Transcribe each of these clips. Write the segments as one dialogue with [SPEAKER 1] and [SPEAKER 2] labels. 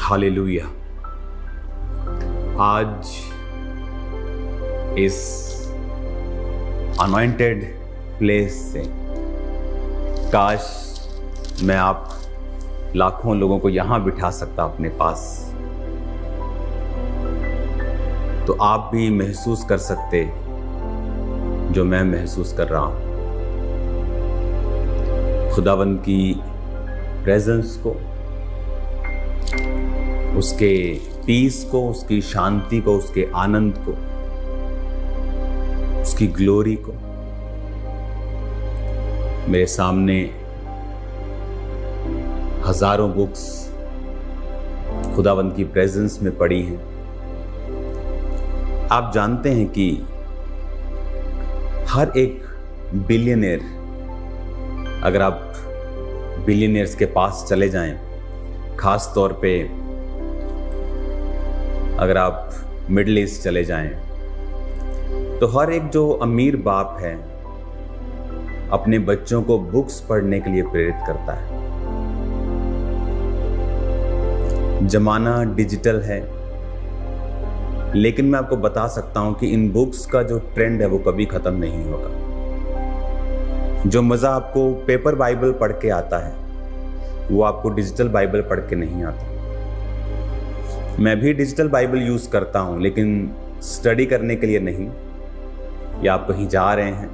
[SPEAKER 1] Hallelujah. आज इस anointed place से काश मैं आप लाखों लोगों को यहां बिठा सकता अपने पास, तो आप भी महसूस कर सकते जो मैं महसूस कर रहा हूं। खुदावंद की प्रेजेंस को, उसके पीस को, उसकी शांति को, उसके आनंद को, उसकी ग्लोरी को। मेरे सामने हजारों बुक्स खुदावंद की प्रेजेंस में पड़ी हैं। आप जानते हैं कि हर एक बिलियनियर, अगर आप बिलियनियर्स के पास चले जाएं, खास तौर पे अगर आप मिडिल ईस्ट चले जाएं, तो हर एक जो अमीर बाप है अपने बच्चों को बुक्स पढ़ने के लिए प्रेरित करता है। जमाना डिजिटल है, लेकिन मैं आपको बता सकता हूं कि इन बुक्स का जो ट्रेंड है वो कभी खत्म नहीं होगा। जो मज़ा आपको पेपर बाइबल पढ़ के आता है वो आपको डिजिटल बाइबल पढ़ के नहीं आता। मैं भी डिजिटल बाइबल यूज़ करता हूं, लेकिन स्टडी करने के लिए नहीं। या आप कहीं जा रहे हैं,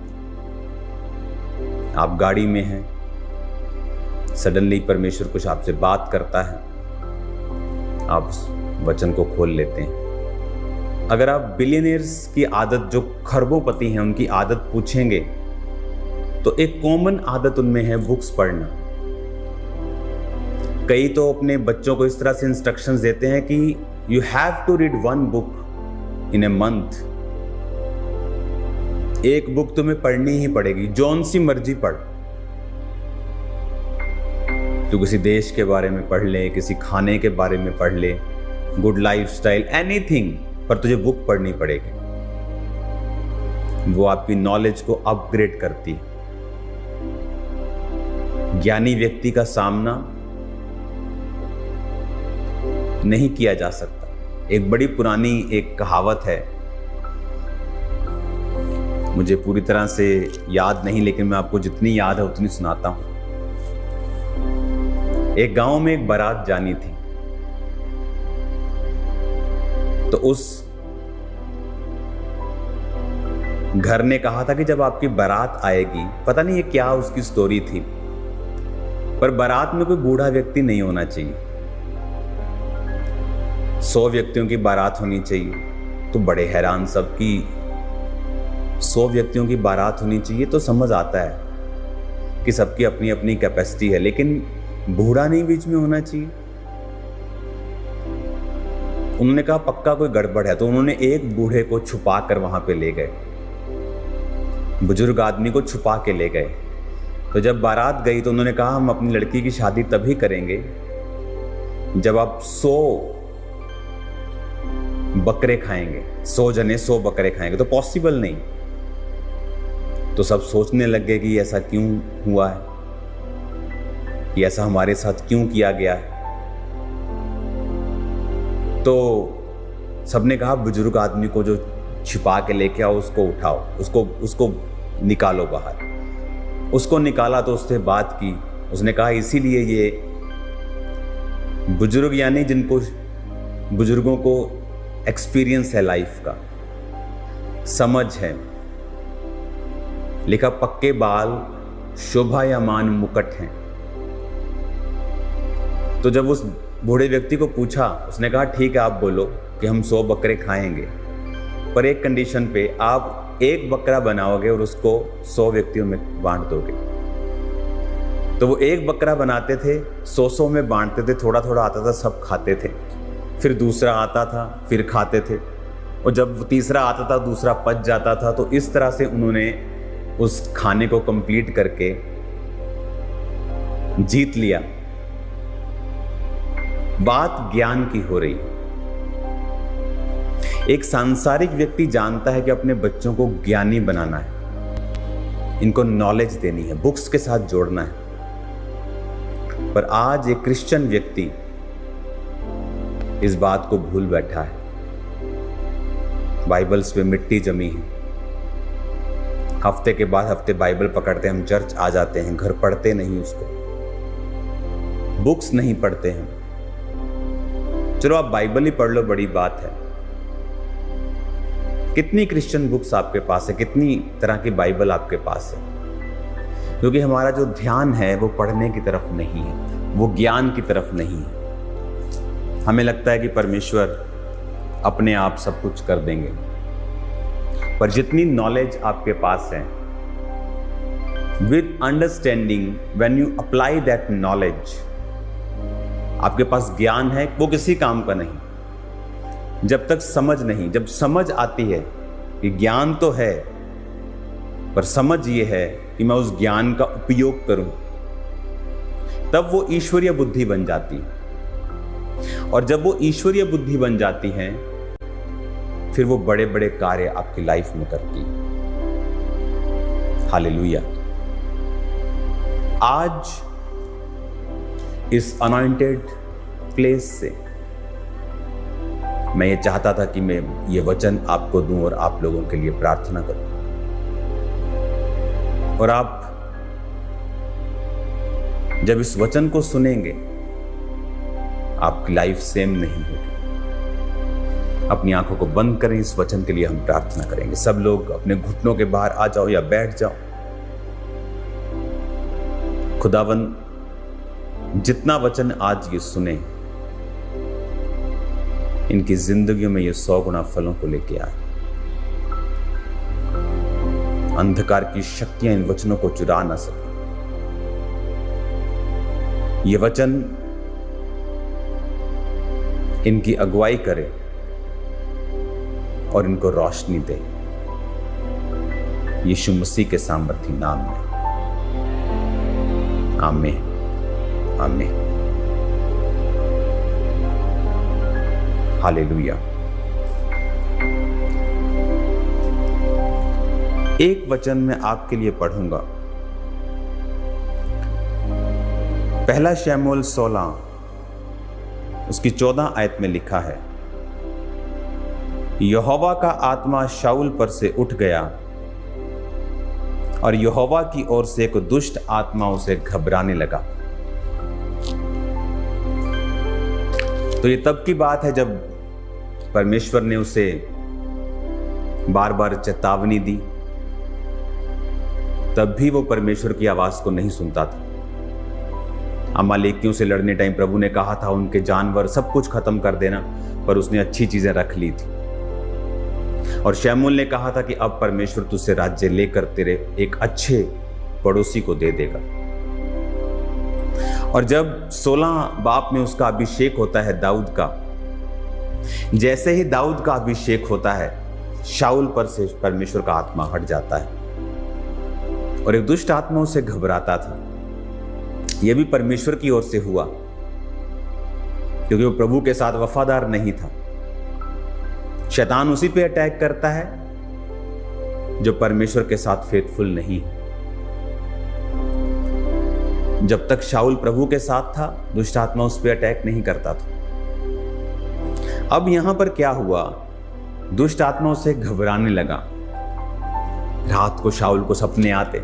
[SPEAKER 1] आप गाड़ी में हैं, सडनली परमेश्वर कुछ आपसे बात करता है, आप उस वचन को खोल लेते हैं। अगर आप बिलियनियर्स की आदत, जो खरबोपति हैं, उनकी आदत पूछेंगे तो एक कॉमन आदत उनमें है बुक्स पढ़ना। कई तो अपने बच्चों को इस तरह से इंस्ट्रक्शंस देते हैं कि you have to read 1 book in a month. एक बुक तुम्हें पढ़नी ही पड़ेगी, जौन सी मर्जी पढ़। तू किसी देश के बारे में पढ़ ले, किसी खाने के बारे में पढ़ ले, गुड लाइफस्टाइल, एनीथिंग, पर तुझे बुक पढ़नी पड़ेगी। वो आपकी नॉलेज को अपग्रेड करती है। ज्ञानी व्यक्ति का सामना नहीं किया जा सकता। एक बड़ी पुरानी एक कहावत है, मुझे पूरी तरह से याद नहीं, लेकिन मैं आपको जितनी याद है उतनी सुनाता हूं। एक गांव में एक बारात जानी थी, तो उस घर ने कहा था कि जब आपकी बारात आएगी, पता नहीं ये क्या उसकी स्टोरी थी, पर बारात में कोई बूढ़ा व्यक्ति नहीं होना चाहिए। 100 व्यक्तियों की बारात होनी चाहिए। तो बड़े हैरान सब कि 100 व्यक्तियों की बारात होनी चाहिए, तो समझ आता है कि सबकी अपनी अपनी कैपेसिटी है, लेकिन बूढ़ा नहीं बीच में होना चाहिए। उन्होंने कहा पक्का कोई गड़बड़ है, तो उन्होंने एक बूढ़े को छुपा कर वहां पे ले गए, बुजुर्ग आदमी को छुपा के ले गए। तो जब बारात गई तो उन्होंने कहा हम अपनी लड़की की शादी तभी करेंगे जब आप 100 बकरे खाएंगे, 100 जने 100 बकरे खाएंगे। तो पॉसिबल नहीं। तो सब सोचने लग गए कि ऐसा क्यों हुआ है, कि ऐसा हमारे साथ क्यों किया गया है। तो सबने कहा बुजुर्ग आदमी को जो छिपा के लेके आओ, उसको उठाओ, उसको निकालो बाहर। उसको निकाला तो उससे बात की। उसने कहा इसीलिए ये बुजुर्ग, यानी जिनको बुजुर्गों को एक्सपीरियंस है लाइफ का, समझ है, लिखा पक्के बाल शोभायमान मुकुट हैं। तो जब उस बूढ़े व्यक्ति को पूछा, उसने कहा ठीक है आप बोलो कि हम 100 बकरे खाएंगे, पर एक कंडीशन पे, आप एक बकरा बनाओगे और उसको 100 व्यक्तियों में बांट दोगे। तो वो एक बकरा बनाते थे, 100 में बांटते थे, थोड़ा थोड़ा आता था, सब खाते थे। फिर दूसरा आता था, फिर खाते थे, और जब तीसरा आता था दूसरा पच जाता था। तो इस तरह से उन्होंने उस खाने को कंप्लीट करके जीत लिया। बात ज्ञान की हो रही। एक सांसारिक व्यक्ति जानता है कि अपने बच्चों को ज्ञानी बनाना है, इनको नॉलेज देनी है, बुक्स के साथ जोड़ना है। पर आज एक क्रिश्चियन व्यक्ति इस बात को भूल बैठा है। बाइबल्स पे मिट्टी जमी है। हफ्ते के बाद हफ्ते बाइबल पकड़ते हम चर्च आ जाते हैं, घर पढ़ते नहीं, उसको बुक्स नहीं पढ़ते हैं। चलो आप बाइबल ही पढ़ लो, बड़ी बात है। कितनी क्रिश्चियन बुक्स आपके पास है, कितनी तरह की बाइबल आपके पास है? क्योंकि हमारा जो ध्यान है वो पढ़ने की तरफ नहीं है, वो ज्ञान की तरफ नहीं है। हमें लगता है कि परमेश्वर अपने आप सब कुछ कर देंगे, पर जितनी नॉलेज आपके पास है, with understanding, when you apply that knowledge, आपके पास ज्ञान है, वो किसी काम का नहीं जब तक समझ नहीं। जब समझ आती है कि ज्ञान तो है, पर समझ ये है कि मैं उस ज्ञान का उपयोग करूं, तब वो ईश्वरीय बुद्धि बन जाती है। और जब वो ईश्वरीय बुद्धि बन जाती है, फिर वो बड़े बड़े कार्य आपकी लाइफ में करती है। हालेलुया। आज इस अनॉइंटेड प्लेस से मैं ये चाहता था कि मैं ये वचन आपको दूं और आप लोगों के लिए प्रार्थना करूं, और आप जब इस वचन को सुनेंगे, आपकी लाइफ सेम नहीं होगी। अपनी आंखों को बंद करें, इस वचन के लिए हम प्रार्थना करेंगे। सब लोग अपने घुटनों के बाहर आ जाओ या बैठ जाओ। खुदावन, जितना वचन आज ये सुने, इनकी जिंदगियों में ये 100 गुना फलों को लेके आए। अंधकार की शक्तियां इन वचनों को चुरा ना सके। ये वचन इनकी अगुवाई करे और इनको रोशनी दे, यीशु मसीह के सामर्थी नाम में। आमीन, आमीन, हालेलुया। एक वचन मैं आपके लिए पढ़ूंगा। पहला शमूएल 16 उसकी 14 आयत में लिखा है, यहोवा का आत्मा शाऊल पर से उठ गया और यहोवा की ओर से एक दुष्ट आत्मा उसे घबराने लगा। तो ये तब की बात है जब परमेश्वर ने उसे बार बार चेतावनी दी, तब भी वो परमेश्वर की आवाज को नहीं सुनता था। अमालेकियों से लड़ने टाइम प्रभु ने कहा था उनके जानवर सब कुछ खत्म कर देना, पर उसने अच्छी चीजें रख ली थी। और शमूएल ने कहा था कि अब परमेश्वर तुझसे राज्य लेकर तेरे एक अच्छे पड़ोसी को दे देगा। और जब 16 बाप में उसका अभिषेक होता है दाऊद का, जैसे ही दाऊद का अभिषेक होता है, शाऊल पर से परमेश्वर का आत्मा हट जाता है और एक दुष्ट आत्मा उसे घबराता था। यह भी परमेश्वर की ओर से हुआ, क्योंकि वो प्रभु के साथ वफादार नहीं था। शैतान उसी पे अटैक करता है जो परमेश्वर के साथ फेथफुल नहीं है। जब तक शाऊल प्रभु के साथ था, दुष्ट आत्मा उस पे अटैक नहीं करता था। अब यहां पर क्या हुआ, दुष्ट आत्मा उसे घबराने लगा। रात को शाऊल को सपने आते,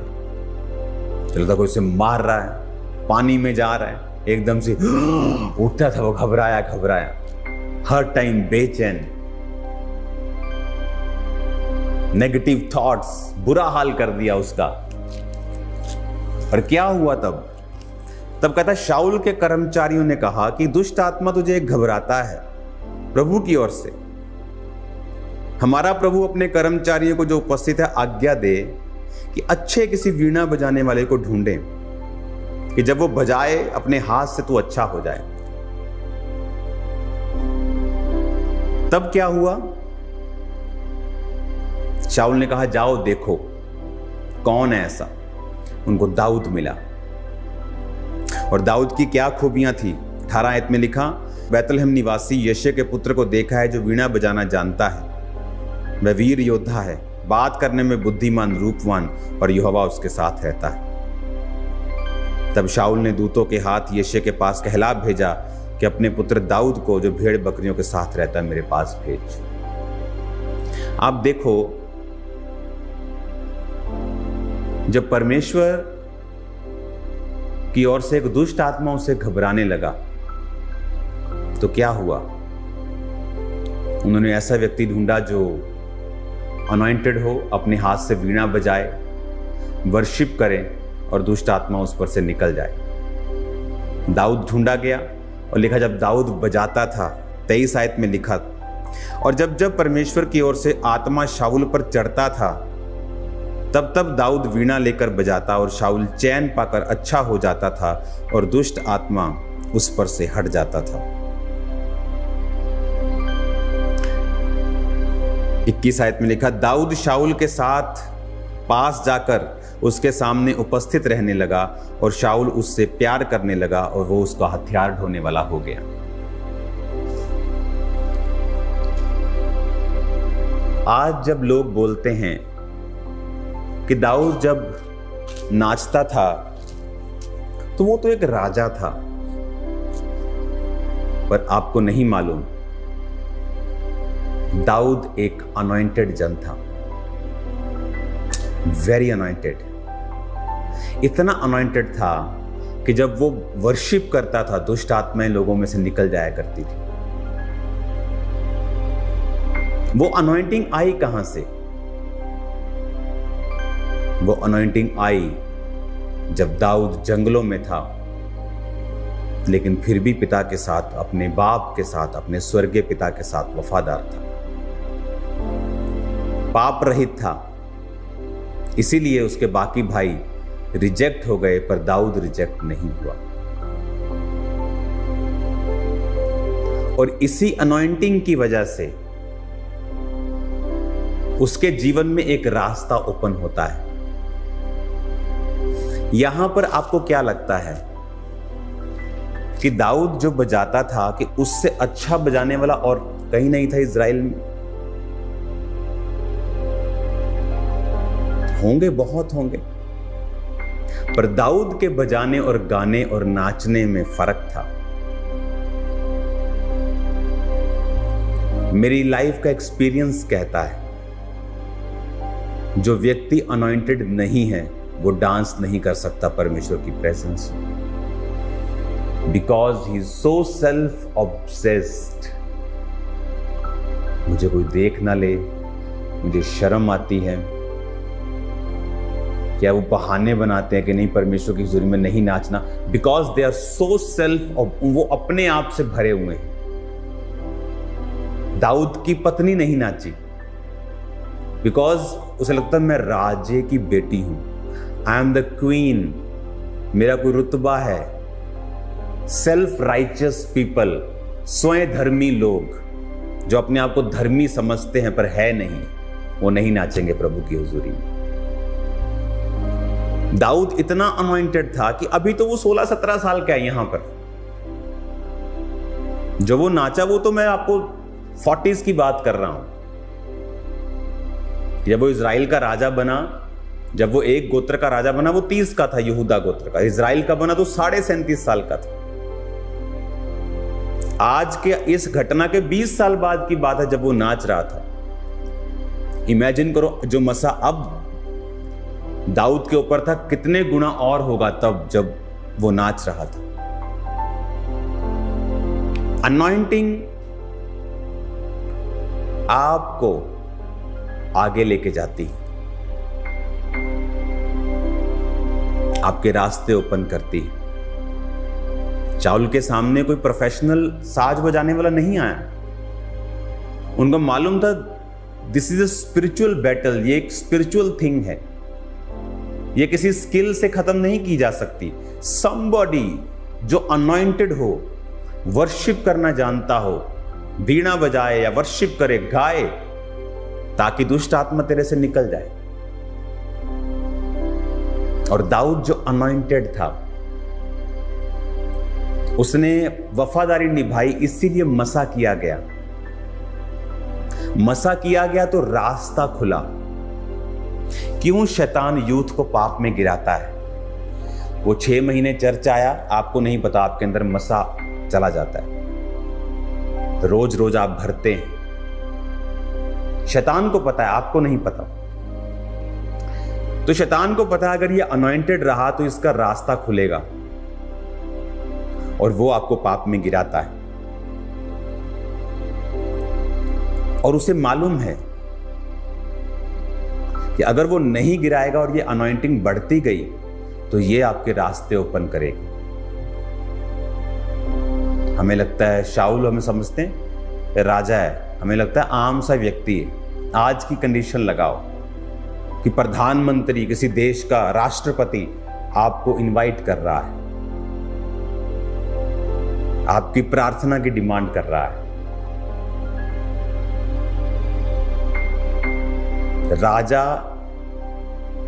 [SPEAKER 1] चलता कोई उसे मार रहा है, पानी में जा रहा है, एकदम से उठता था वो घबराया घबराया, हर टाइम बेचैन, नेगेटिव थॉट्स, बुरा हाल कर दिया उसका। और क्या हुआ तब कहता शाऊल के कर्मचारियों ने कहा कि दुष्ट आत्मा तुझे घबराता है प्रभु की ओर से। हमारा प्रभु अपने कर्मचारियों को जो उपस्थित है आज्ञा दे कि अच्छे किसी वीणा बजाने वाले को ढूंढे, कि जब वो बजाए अपने हाथ से तू अच्छा हो जाए। तब क्या हुआ, शाऊल ने कहा जाओ देखो कौन है ऐसा। उनको दाऊद मिला। और दाऊद की क्या खूबियां थी, 18 आयत में लिखा, बैतलहम निवासी यशे के पुत्र को देखा है जो वीणा बजाना जानता है। वह वीर योद्धा है, बात करने में बुद्धिमान, रूपवान, और यहोवा उसके साथ रहता है। तब शाऊल ने दूतों के हाथ यशे के पास कहला भेजा कि अपने पुत्र दाऊद को जो भेड़ बकरियों के साथ रहता है मेरे पास भेज। आप देखो, जब परमेश्वर की ओर से एक दुष्ट आत्मा उसे घबराने लगा तो क्या हुआ? उन्होंने ऐसा व्यक्ति ढूंढा जो अनॉइंटेड हो, अपने हाथ से वीणा बजाए, वर्शिप करे और दुष्ट आत्मा उस पर से निकल जाए। दाऊद ढूंढा गया और लिखा जब दाऊद बजाता था, 23 आयत में लिखा, और जब जब परमेश्वर की ओर से आत्मा शाऊल पर चढ़ता था तब तब दाऊद वीणा लेकर बजाता और शाऊल चैन पाकर अच्छा हो जाता था और दुष्ट आत्मा उस पर से हट जाता था। 21 आयत में लिखा, दाऊद शाऊल के साथ पास जाकर उसके सामने उपस्थित रहने लगा और शाऊल उससे प्यार करने लगा और वो उसका हथियार ढोने वाला हो गया। आज जब लोग बोलते हैं कि दाऊद जब नाचता था तो वो तो एक राजा था, पर आपको नहीं मालूम दाऊद एक अनॉइंटेड जन था, वेरी अनॉइंटेड। इतना अनॉइंटेड था कि जब वो वर्शिप करता था दुष्ट आत्माएं लोगों में से निकल जाया करती थी। वो अनॉइंटिंग आई कहां से? वो अनॉइंटिंग आई जब दाऊद जंगलों में था, लेकिन फिर भी पिता के साथ, अपने बाप के साथ, अपने स्वर्गीय पिता के साथ वफादार था, पाप रहित था। इसीलिए उसके बाकी भाई रिजेक्ट हो गए, पर दाऊद रिजेक्ट नहीं हुआ। और इसी अनॉइंटिंग की वजह से उसके जीवन में एक रास्ता ओपन होता है। यहां पर आपको क्या लगता है कि दाऊद जो बजाता था कि उससे अच्छा बजाने वाला और कहीं नहीं था इज़राइल में? होंगे, बहुत होंगे, पर दाऊद के बजाने और गाने और नाचने में फर्क था। मेरी लाइफ का एक्सपीरियंस कहता है जो व्यक्ति अनॉइंटेड नहीं है वो डांस नहीं कर सकता परमेश्वर की प्रेजेंस में, because he is so self obsessed. मुझे कोई देख ना ले, मुझे शर्म आती है। क्या वो बहाने बनाते हैं कि नहीं परमेश्वर की हुजूरी में नहीं नाचना, because they are so self, वो अपने आप से भरे हुए हैं। दाऊद की पत्नी नहीं नाची बिकॉज उसे लगता है मैं राजे की बेटी हूं, आई एम द क्वीन, मेरा कोई रुतबा है। सेल्फ राइचियस पीपल, स्वयं धर्मी लोग जो अपने आप को धर्मी समझते हैं पर है नहीं, वो नहीं नाचेंगे प्रभु की हुजूरी में। दाऊद इतना अनॉइंटेड था कि अभी तो वो 16-17 साल का है। यहां पर जो वो नाचा वो तो मैं आपको 40s की बात कर रहा हूं। जब वो इज़राइल का राजा बना, जब वो एक गोत्र का राजा बना, वो 30 का था, यहूदा गोत्र का। इज़राइल का बना तो 37.5 साल का था। आज के इस घटना के 20 साल बाद की बात है जब वो नाच रहा था। इमेजिन करो जो मसा अब दाऊद के ऊपर था कितने गुना और होगा तब जब वो नाच रहा था। अनॉइंटिंग आपको आगे लेके जाती है, आपके रास्ते ओपन करती है। शाऊल के सामने कोई प्रोफेशनल साज बजाने वाला नहीं आया। उनको मालूम था this is a spiritual battle, ये एक स्पिरिचुअल थिंग है, ये किसी स्किल से खत्म नहीं की जा सकती। समबॉडी जो अनॉइंटेड हो, वर्शिप करना जानता हो, वीणा बजाए या वर्शिप करे, गाए, ताकि दुष्ट आत्मा तेरे से निकल जाए। और दाऊद जो अनॉइंटेड था उसने वफादारी निभाई, इसीलिए मसा किया गया। मसा किया गया तो रास्ता खुला। क्यों शैतान यूथ को पाप में गिराता है? वो 6 महीने चर्च आया, आपको नहीं पता, आपके अंदर मसा चला जाता है। रोज रोज आप भरते हैं। शैतान को पता है, आपको नहीं पता। तो शैतान को पता है अगर ये अनॉइंटेड रहा तो इसका रास्ता खुलेगा और वो आपको पाप में गिराता है। और उसे मालूम है कि अगर वो नहीं गिराएगा और ये अनॉइंटिंग बढ़ती गई तो ये आपके रास्ते ओपन करेगी। हमें लगता है शाऊल, हमें समझते हैं राजा है, हमें लगता है आम सा व्यक्ति है। आज की कंडीशन लगाओ कि प्रधानमंत्री, किसी देश का राष्ट्रपति आपको इनवाइट कर रहा है, आपकी प्रार्थना की डिमांड कर रहा है। राजा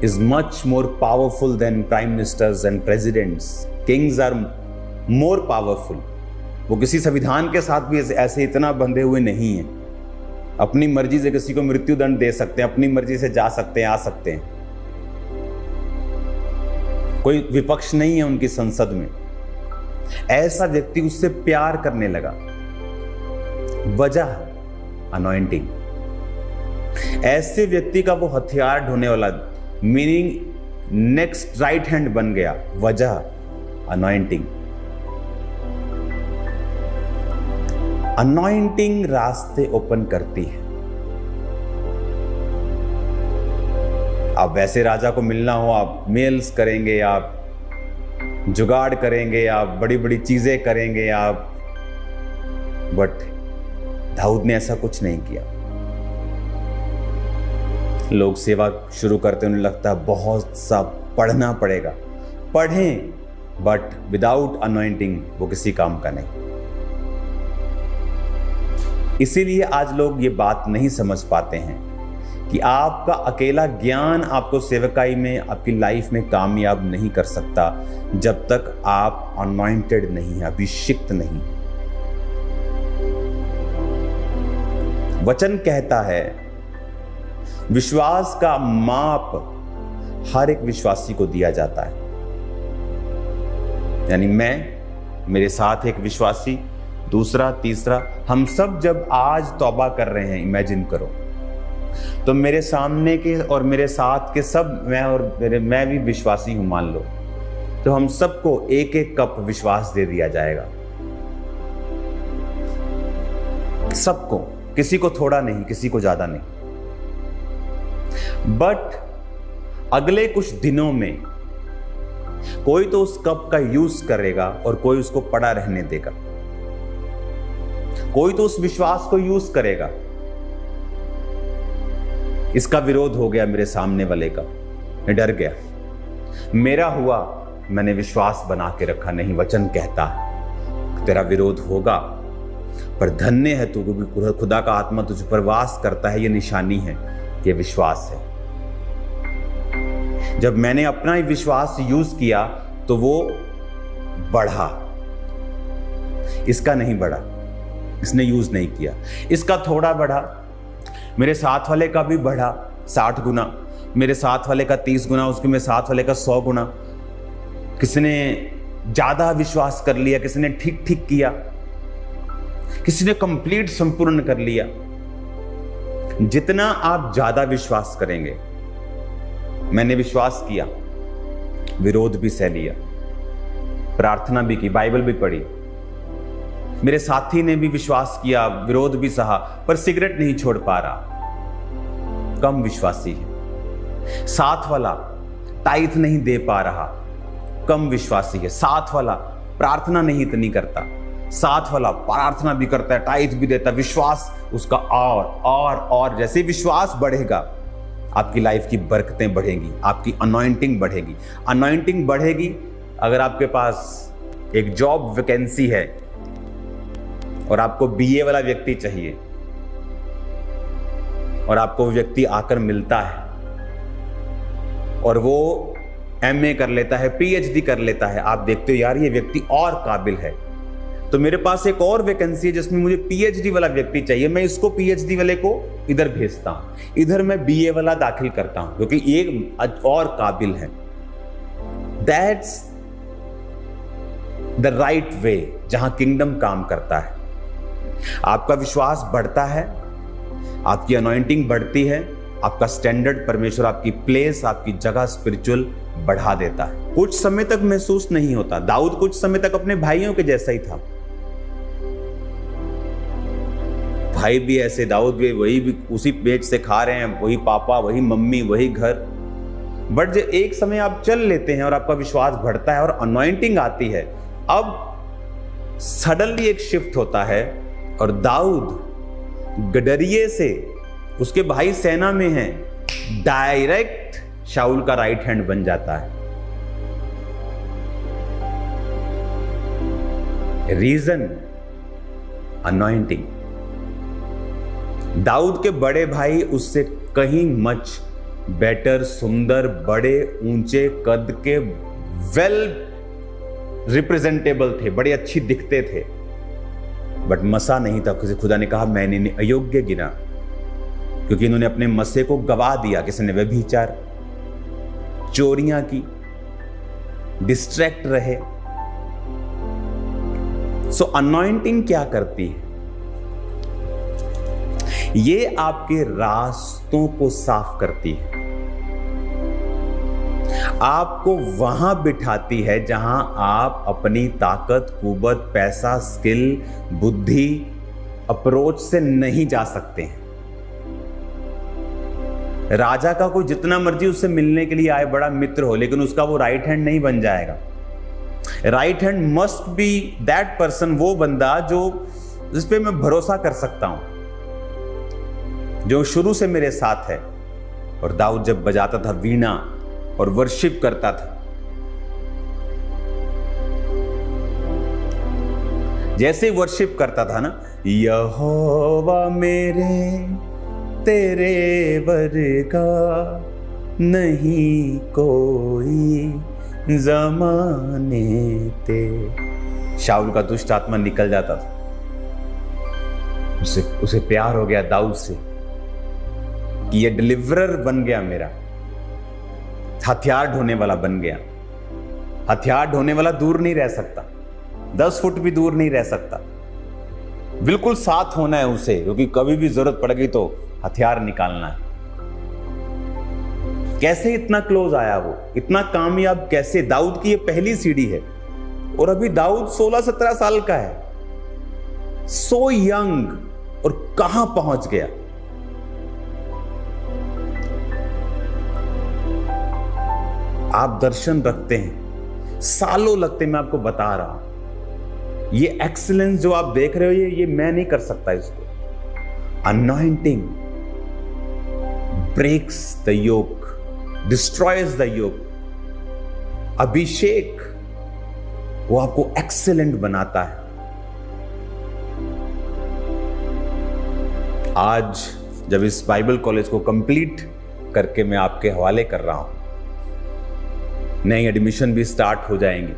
[SPEAKER 1] is much more powerful than prime ministers and presidents. Kings are more powerful. वो किसी संविधान के साथ भी ऐसे इतना बंधे हुए नहीं हैं। अपनी मर्जी से किसी को मृत्यु दंड दे सकते हैं, अपनी मर्जी से जा सकते हैं, आ सकते हैं। कोई विपक्ष नहीं है उनकी संसद में। ऐसा व्यक्ति उससे प्यार करने लगा। वजह अनॉइंटिंग। ऐसे व्यक्ति का वो हथियार ढोने वाला, मीनिंग नेक्स्ट राइट हैंड बन गया। वजह अनॉइंटिंग। अनॉइंटिंग रास्ते ओपन करती है। आप वैसे राजा को मिलना हो, आप मेल्स करेंगे, आप जुगाड़ करेंगे, आप बड़ी बड़ी चीजें करेंगे आप, बट दाऊद ने ऐसा कुछ नहीं किया। लोग सेवा शुरू करते उन्हें लगता है बहुत सा पढ़ना पड़ेगा। पढ़ें, बट विदाउट अनॉइंटिंग वो किसी काम का नहीं। इसीलिए आज लोग ये बात नहीं समझ पाते हैं कि आपका अकेला ज्ञान आपको सेवकाई में, आपकी लाइफ में कामयाब नहीं कर सकता जब तक आप अनॉइंटेड नहीं, अभिषिक्त नहीं। वचन कहता है विश्वास का माप हर एक विश्वासी को दिया जाता है। यानी मेरे साथ एक विश्वासी, दूसरा, तीसरा, हम सब जब आज तौबा कर रहे हैं, इमेजिन करो, तो मेरे सामने के और मेरे साथ के सब, मैं भी विश्वासी हूं मान लो, तो हम सबको एक एक कप विश्वास दे दिया जाएगा। सबको, किसी को थोड़ा नहीं, किसी को ज्यादा नहीं। बट अगले कुछ दिनों में कोई तो उस कप का यूज करेगा और कोई उसको पड़ा रहने देगा। कोई तो उस विश्वास को यूज करेगा। इसका विरोध हो गया मेरे सामने वाले का, मैं डर गया। मेरा हुआ, मैंने विश्वास बना के रखा। नहीं, वचन कहता है तेरा विरोध होगा, पर धन्य है तू, क्योंकि खुदा का आत्मा तुझ पर वास करता है। ये निशानी है, ये विश्वास है। जब मैंने अपना ही विश्वास यूज किया तो वो बढ़ा। इसका नहीं बढ़ा, इसने यूज नहीं किया। इसका थोड़ा बढ़ा, मेरे साथ वाले का भी बढ़ा 60 गुना, मेरे साथ वाले का 30 गुना, उसके मेरे साथ वाले का 100 गुना। किसी ने ज्यादा विश्वास कर लिया, किसी ने ठीक ठीक किया, किसी ने कंप्लीट संपूर्ण कर लिया। जितना आप ज्यादा विश्वास करेंगे, मैंने विश्वास किया, विरोध भी सह लिया, प्रार्थना भी की, बाइबल भी पढ़ी, मेरे साथी ने भी विश्वास किया, विरोध भी सहा, पर सिगरेट नहीं छोड़ पा रहा, कम विश्वासी है। साथ वाला टाइथ नहीं दे पा रहा, कम विश्वासी है। साथ वाला प्रार्थना नहीं इतनी करता, साथ वाला प्रार्थना भी करता है, टाइथ भी देता, विश्वास उसका और जैसे विश्वास बढ़ेगा आपकी लाइफ की बरकतें बढ़ेंगी, आपकी अनॉइंटिंग बढ़ेगी। अनॉइंटिंग बढ़ेगी। अगर आपके पास एक जॉब वैकेंसी है और आपको बीए वाला व्यक्ति चाहिए और आपको वो व्यक्ति आकर मिलता है और वो एमए कर लेता है, पीएचडी कर लेता है, आप देखते हो यार ये व्यक्ति और काबिल है, तो मेरे पास एक और वैकेंसी है जिसमें मुझे पीएचडी वाला व्यक्ति चाहिए, मैं इसको पीएचडी वाले को इधर भेजता हूं, इधर मैं बीए वाला दाखिल करता हूं क्योंकि एक और काबिल है। दैट्स द राइट वे, जहां किंगडम काम करता है। आपका विश्वास बढ़ता है, आपकी अनॉइंटिंग बढ़ती है, आपका स्टैंडर्ड, परमेश्वर आपकी प्लेस, आपकी जगह स्पिरिचुअल बढ़ा देता है। कुछ समय तक महसूस नहीं होता। दाऊद कुछ समय तक अपने भाइयों के जैसा ही था। भाई भी ऐसे, दाऊद भी वही, भी उसी पेट से खा रहे हैं, वही पापा, वही मम्मी, वही घर। बट जो एक समय आप चल लेते हैं और आपका विश्वास बढ़ता है और अनॉइंटिंग आती है, अब सडनली एक शिफ्ट होता है और दाऊद गडरिये से, उसके भाई सेना में हैं, डायरेक्ट शाऊल का राइट हैंड बन जाता है। Reason, anointing. दाऊद के बड़े भाई उससे कहीं मच बेटर, सुंदर, बड़े, ऊंचे कद के, वेल रिप्रेजेंटेबल थे, बड़े अच्छी दिखते थे। बट मसा नहीं था। किसी खुदा ने कहा मैंने इन्हें अयोग्य गिना, क्योंकि इन्होंने अपने मसे को गवा दिया। किसी ने व्यभिचार, चोरियां की, डिस्ट्रैक्ट रहे। सो अनॉइंटिंग क्या करती है? ये आपके रास्तों को साफ करती है, आपको वहां बिठाती है जहां आप अपनी ताकत, कुवत, पैसा, स्किल, बुद्धि, अप्रोच से नहीं जा सकते हैं। राजा का कोई जितना मर्जी उससे मिलने के लिए आए, बड़ा मित्र हो, लेकिन उसका वो राइट हैंड नहीं बन जाएगा। Right hand must be that person, वो बंदा जो, जिस पे मैं भरोसा कर सकता हूं, जो शुरू से मेरे साथ है। और दाऊद जब बजाता था वीणा और वर्शिप करता था, जैसे वर्शिप करता था ना, यहोवा मेरे तेरे वर्गा नहीं कोई ज़माने ते, शाऊल का दुष्ट आत्मा निकल जाता था। उसे प्यार हो गया दाऊद से कि ये डिलीवरर बन गया, मेरा हथियार ढोने वाला बन गया। हथियार ढोने वाला दूर नहीं रह सकता, 10 फुट भी दूर नहीं रह सकता, बिल्कुल साथ होना है उसे, क्योंकि कभी भी जरूरत पड़ेगी तो हथियार निकालना है। कैसे इतना क्लोज आया वो, इतना कामयाब कैसे? दाऊद की ये पहली सीढ़ी है और अभी दाऊद 16-17 साल का है, सो यंग, और कहां पहुंच गया। आप दर्शन रखते हैं, सालों लगते, मैं आपको बता रहा हूं। ये एक्सीलेंस जो आप देख रहे हो, ये मैं नहीं कर सकता इसको। Anointing breaks the yoke, destroys the yoke. Abhishek वो आपको एक्सीलेंट बनाता है। आज जब इस बाइबल कॉलेज को कंप्लीट करके मैं आपके हवाले कर रहा हूं, नई एडमिशन भी स्टार्ट हो जाएंगी।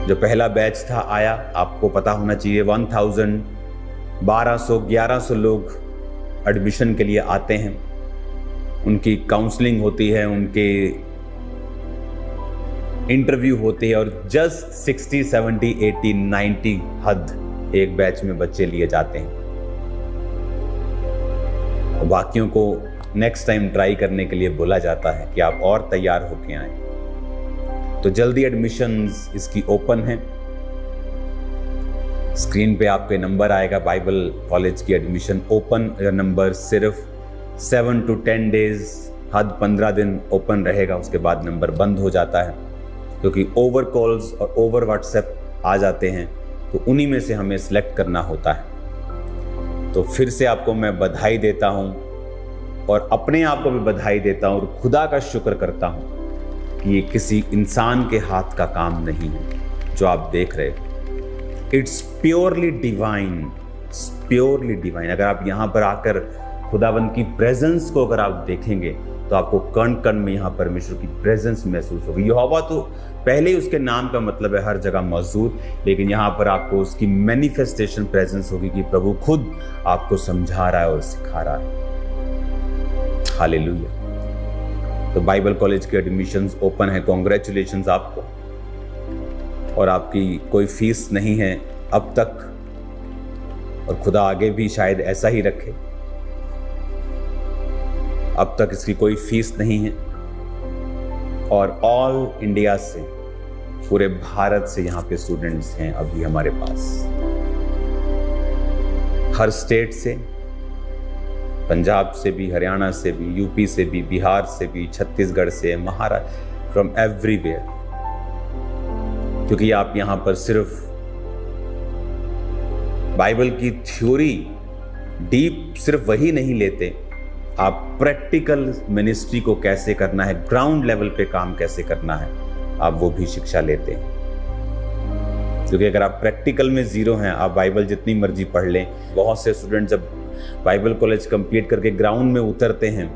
[SPEAKER 1] जो पहला बैच था आया, आपको पता होना चाहिए 1100 लोग एडमिशन के लिए आते हैं। उनकी काउंसलिंग होती है, उनके इंटरव्यू होती है, और जस्ट 60, 70, 80, 90 हद एक बैच में बच्चे लिए जाते हैं। बाकियों को नेक्स्ट टाइम ट्राई करने के लिए बोला जाता है कि आप और तैयार होके आएं। तो जल्दी एडमिशंस इसकी ओपन है। स्क्रीन पे आपके नंबर आएगा, बाइबल कॉलेज की एडमिशन ओपन नंबर सिर्फ 7 to 10 डेज, हद 15 दिन ओपन रहेगा। उसके बाद नंबर बंद हो जाता है, क्योंकि ओवर कॉल्स और ओवर व्हाट्सएप आ जाते हैं, तो उन्हीं में से हमें सिलेक्ट करना होता है। तो फिर से आपको मैं बधाई देता हूं और अपने आप को भी बधाई देता हूं और खुदा का शुक्र करता हूं कि ये किसी इंसान के हाथ का काम नहीं है जो आप देख रहे हो। It's purely divine, purely divine. अगर आप यहाँ पर आकर खुदाबंद की प्रेजेंस को अगर आप देखेंगे तो आपको कण कण में यहाँ परमेश्वर की प्रेजेंस महसूस होगी। यहोवा तो पहले ही उसके नाम का मतलब है हर जगह मौजूद, लेकिन यहाँ पर आपको उसकी मैनिफेस्टेशन प्रेजेंस होगी कि प्रभु खुद आपको समझा रहा है और सिखा रहा है। हालेलुया। तो बाइबल कॉलेज के एडमिशंस ओपन है, कॉन्ग्रेचुलेशंस आपको। और आपकी कोई फीस नहीं है अब तक, और खुदा आगे भी शायद ऐसा ही रखे, अब तक इसकी कोई फीस नहीं है। और ऑल इंडिया से, पूरे भारत से यहाँ पे स्टूडेंट्स हैं अभी हमारे पास, हर स्टेट से, पंजाब से भी, हरियाणा से भी, यूपी से भी, बिहार से भी, छत्तीसगढ़ से, महाराष्ट्र, फ्रॉम एवरीवेयर। क्योंकि आप यहाँ पर सिर्फ बाइबल की थ्योरी डीप सिर्फ वही नहीं लेते, आप प्रैक्टिकल मिनिस्ट्री को कैसे करना है, ग्राउंड लेवल पे काम कैसे करना है, आप वो भी शिक्षा लेते हैं। क्योंकि अगर आप प्रैक्टिकल में जीरो हैं, आप बाइबल जितनी मर्जी पढ़ लें। बहुत से स्टूडेंट जब बाइबल कॉलेज कंप्लीट करके ग्राउंड में उतरते हैं,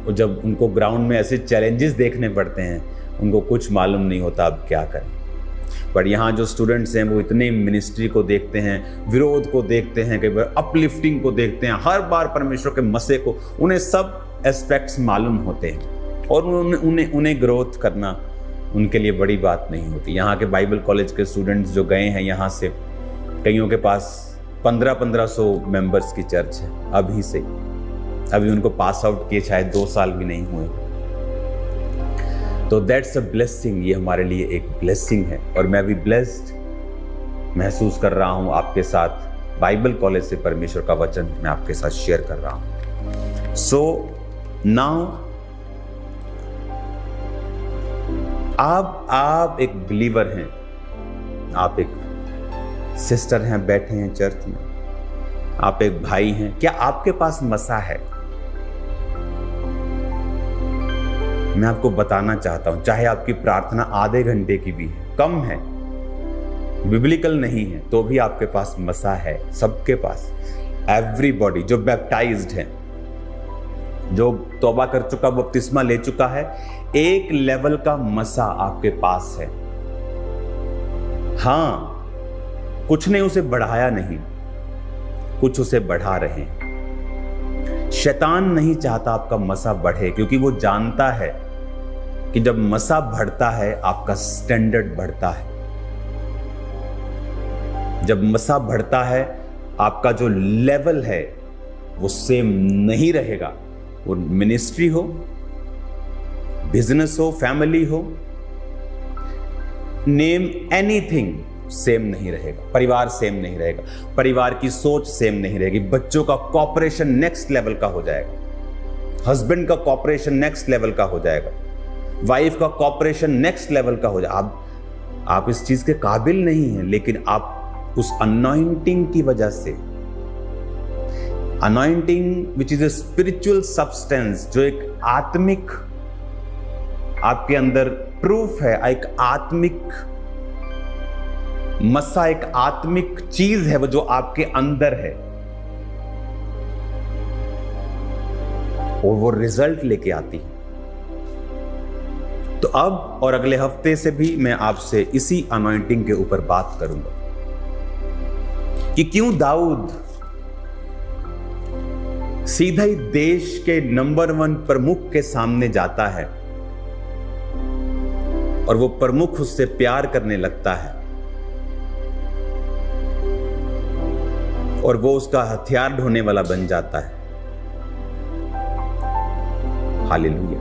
[SPEAKER 1] और जब उनको ग्राउंड में ऐसे चैलेंजेस देखने पड़ते हैं, उनको कुछ मालूम नहीं होता अब क्या करें। पर यहाँ जो स्टूडेंट्स हैं वो इतने मिनिस्ट्री को देखते हैं, विरोध को देखते हैं, कई बार अपलिफ्टिंग को देखते हैं, हर बार परमेश्वर के मसे को, उन्हें सब एस्पेक्ट्स मालूम होते हैं, और उन्हें ग्रोथ करना उनके लिए बड़ी बात नहीं होती। यहाँ के बाइबल कॉलेज के स्टूडेंट्स जो गए हैं यहाँ से, कईयों के पास 1500 मेंबर्स की चर्च है अभी से, अभी उनको पास आउट किए शायद 2 साल भी नहीं हुए। तो दैट्स अ ब्लेसिंग, ये हमारे लिए एक ब्लेसिंग है, और मैं भी ब्लेस्ड महसूस कर रहा हूँ आपके साथ। बाइबल कॉलेज से परमेश्वर का वचन मैं आपके साथ शेयर कर रहा हूँ। सो नाउ आप एक बिलीवर हैं, आप एक सिस्टर हैं, बैठे हैं चर्च में, आप एक भाई हैं, क्या आपके पास मसा है? मैं आपको बताना चाहता हूं, चाहे आपकी प्रार्थना आधे घंटे की भी है, कम है, बिब्लिकल नहीं है, तो भी आपके पास मसा है। सबके पास, एवरीबॉडी जो बैप्टाइज्ड है, जो तौबा कर चुका, बपतिस्मा ले चुका है, एक लेवल का मसा आपके पास है। हां, कुछ ने उसे बढ़ाया नहीं, कुछ उसे बढ़ा रहे हैं। शैतान नहीं चाहता आपका मसा बढ़े, क्योंकि वो जानता है कि जब मसा बढ़ता है आपका स्टैंडर्ड बढ़ता है। जब मसा बढ़ता है आपका जो लेवल है वो सेम नहीं रहेगा। वो मिनिस्ट्री हो, बिजनेस हो, फैमिली हो, नेम एनीथिंग, सेम नहीं रहेगा। परिवार सेम नहीं रहेगा, परिवार की सोच सेम नहीं रहेगी। बच्चों का कॉपरेशन नेक्स्ट लेवल का हो जाएगा, हस्बैंड का कॉपरेशन नेक्स्ट लेवल का हो जाएगा, वाइफ का कॉपरेशन नेक्स्ट लेवल का हो जाएगा। आप इस चीज के काबिल नहीं हैं, लेकिन आप उस अनॉइंटिंग की वजह से, anointing which is a spiritual substance, जो एक आत्मिक आपके अंदर प्रूफ है, एक आत्मिक मसा, एक आत्मिक चीज है वो जो आपके अंदर है, और वो रिजल्ट लेके आती है। तो अब और अगले हफ्ते से भी मैं आपसे इसी अनॉइंटिंग के ऊपर बात करूंगा कि क्यों दाऊद सीधा ही देश के नंबर 1 प्रमुख के सामने जाता है और वो प्रमुख उससे प्यार करने लगता है और वो उसका हथियार ढोने वाला बन जाता है। हालेलुया।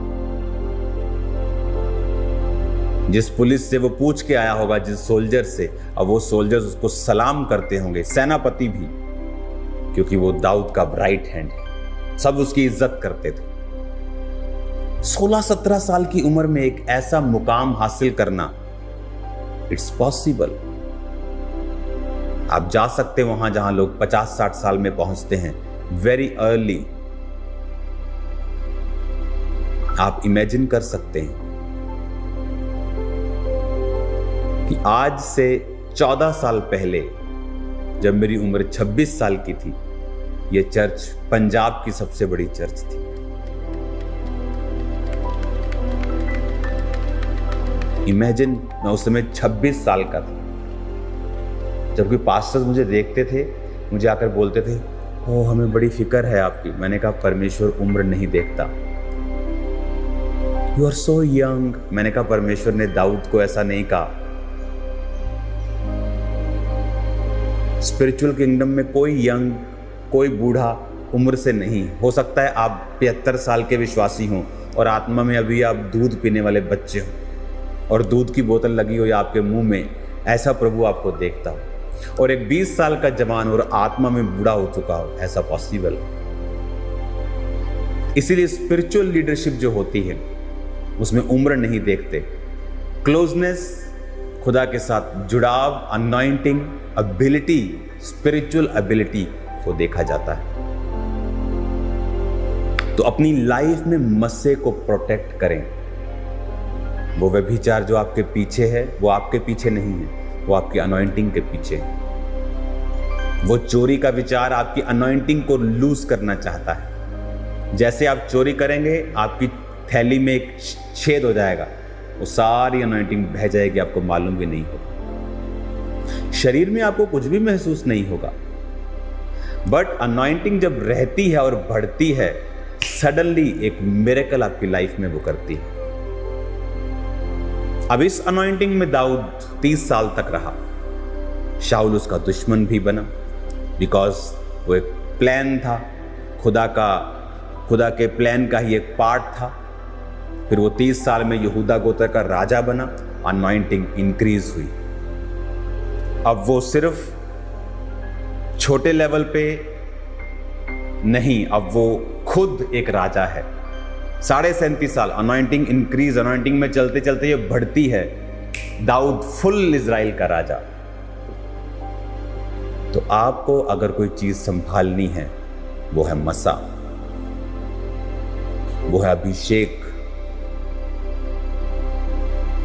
[SPEAKER 1] जिस पुलिस से वो पूछ के आया होगा, जिस सोल्जर से, अब वो सोल्जर्स उसको सलाम करते होंगे, सेनापति भी, क्योंकि वो दाऊद का राइट हैंड है। सब उसकी इज्जत करते थे। 16-17 साल की उम्र में एक ऐसा मुकाम हासिल करना, इट्स पॉसिबल। आप जा सकते हैं वहां जहां लोग 50-60 साल में पहुंचते हैं, वेरी अर्ली। आप इमेजिन कर सकते हैं कि आज से 14 साल पहले, जब मेरी उम्र 26 साल की थी, यह चर्च पंजाब की सबसे बड़ी चर्च थी। इमेजिन, मैं उस समय 26 साल का था। जबकि पास्टर्स मुझे देखते थे, मुझे आकर बोलते थे, ओ हमें बड़ी फिक्र है आपकी। मैंने कहा परमेश्वर उम्र नहीं देखता। You are so young. मैंने कहा परमेश्वर ने दाऊद को ऐसा नहीं कहा स्पिरिचुअल किंगडम में कोई यंग, कोई बूढ़ा उम्र से नहीं। हो सकता है आप 75 साल के विश्वासी हों और आत्मा में अभी आप दूध पीने वाले बच्चे हों और दूध की बोतल लगी हो या आपके मुंह में, ऐसा प्रभु आपको देखता हो। और एक 20 साल का जवान और आत्मा में बूढ़ा हो चुका हो, ऐसा पॉसिबल। इसीलिए स्पिरिचुअल लीडरशिप जो होती है उसमें उम्र नहीं देखते, क्लोजनेस, खुदा के साथ जुड़ाव, अनॉइंटिंग, एबिलिटी, स्पिरिचुअल एबिलिटी को देखा जाता है। तो अपनी लाइफ में मस्से को प्रोटेक्ट करें। वो व्यभिचार जो आपके पीछे है वो आपके पीछे नहीं है, वो आपकी अनॉइंटिंग के पीछे है। वो चोरी का विचार आपकी अनॉइंटिंग को लूज करना चाहता है। जैसे आप चोरी करेंगे आपकी थैली में एक छेद हो जाएगा, वो सारी अनॉइंटिंग बह जाएगी, आपको मालूम भी नहीं होगा। शरीर में आपको कुछ भी महसूस नहीं होगा, बट अनॉइंटिंग जब रहती है और बढ़ती है, सडनली एक मिरेकल आपकी लाइफ में वो करती है। अब इस अनॉइंटिंग में दाऊद 30 साल तक रहा। शाऊल उसका दुश्मन भी बना, बिकॉज वो एक प्लान था, खुदा के प्लान का ही एक पार्ट था। फिर वो 30 साल में यहूदा गोत्र का राजा बना, अनॉइंटिंग इंक्रीज हुई। अब वो सिर्फ छोटे लेवल पे नहीं, अब वो खुद एक राजा है। 37.5 साल अनॉइंटिंग इंक्रीज, अनॉइंटिंग में चलते चलते ये बढ़ती है। दाऊद फुल इजराइल का राजा। तो आपको अगर कोई चीज संभालनी है वो है मसा, वो है अभिषेक।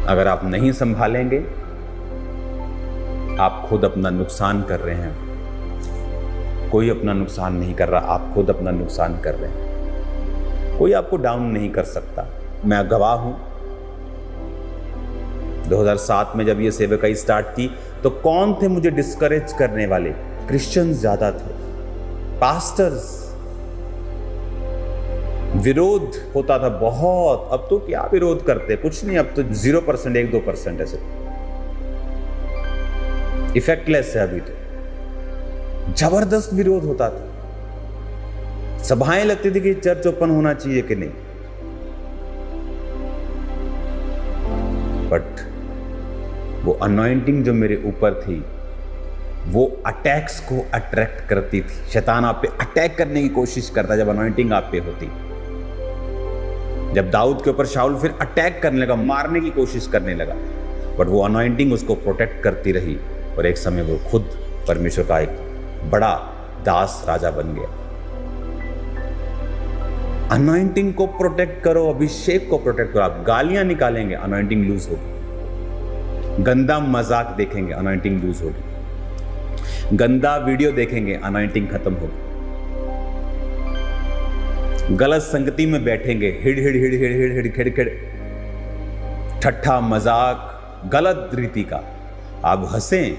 [SPEAKER 1] अगर आप नहीं संभालेंगे आप खुद अपना नुकसान कर रहे हैं। कोई अपना नुकसान नहीं कर रहा, आप खुद अपना नुकसान कर रहे हैं। कोई आपको डाउन नहीं कर सकता। मैं गवाह हूं, 2007 में जब ये सेवकाई स्टार्ट की तो कौन थे मुझे डिस्करेज करने वाले? क्रिश्चियंस ज्यादा थे, पास्टर्स, विरोध होता था बहुत। अब तो क्या विरोध करते, कुछ नहीं, अब तो 0%, 1-2% ऐसे इफेक्टलेस है। अभी तो जबरदस्त विरोध होता था, सभाएं लगती थी कि चर्च ओपन होना चाहिए कि नहीं। बट वो अनॉइंटिंग जो मेरे ऊपर थी वो अटैक्स को अट्रैक्ट करती थी। शैतान आप पे अटैक करने की कोशिश करता जब अनॉइंटिंग आप पे होती। जब दाऊद के ऊपर शाऊल फिर अटैक करने लगा, मारने की कोशिश करने लगा, बट वो अनॉइंटिंग उसको प्रोटेक्ट करती रही और एक समय वो खुद परमेश्वर का एक बड़ा दास राजा बन गया। अनॉइंटिंग को प्रोटेक्ट करो, अभिषेक को प्रोटेक्ट करो। आप गालियां निकालेंगे, अनॉइंटिंग लूज होगी। गंदा मजाक देखेंगे, अनॉइंटिंग लूज होगी। गंदा वीडियो देखेंगे, अनॉइंटिंग खत्म होगी। गलत संगति में बैठेंगे, हिड़ हिड़ हिड़ हिड़ हिड़ हिड़ खिड़ खिड़, ठट्ठा मजाक गलत रीति का, आप हंसें,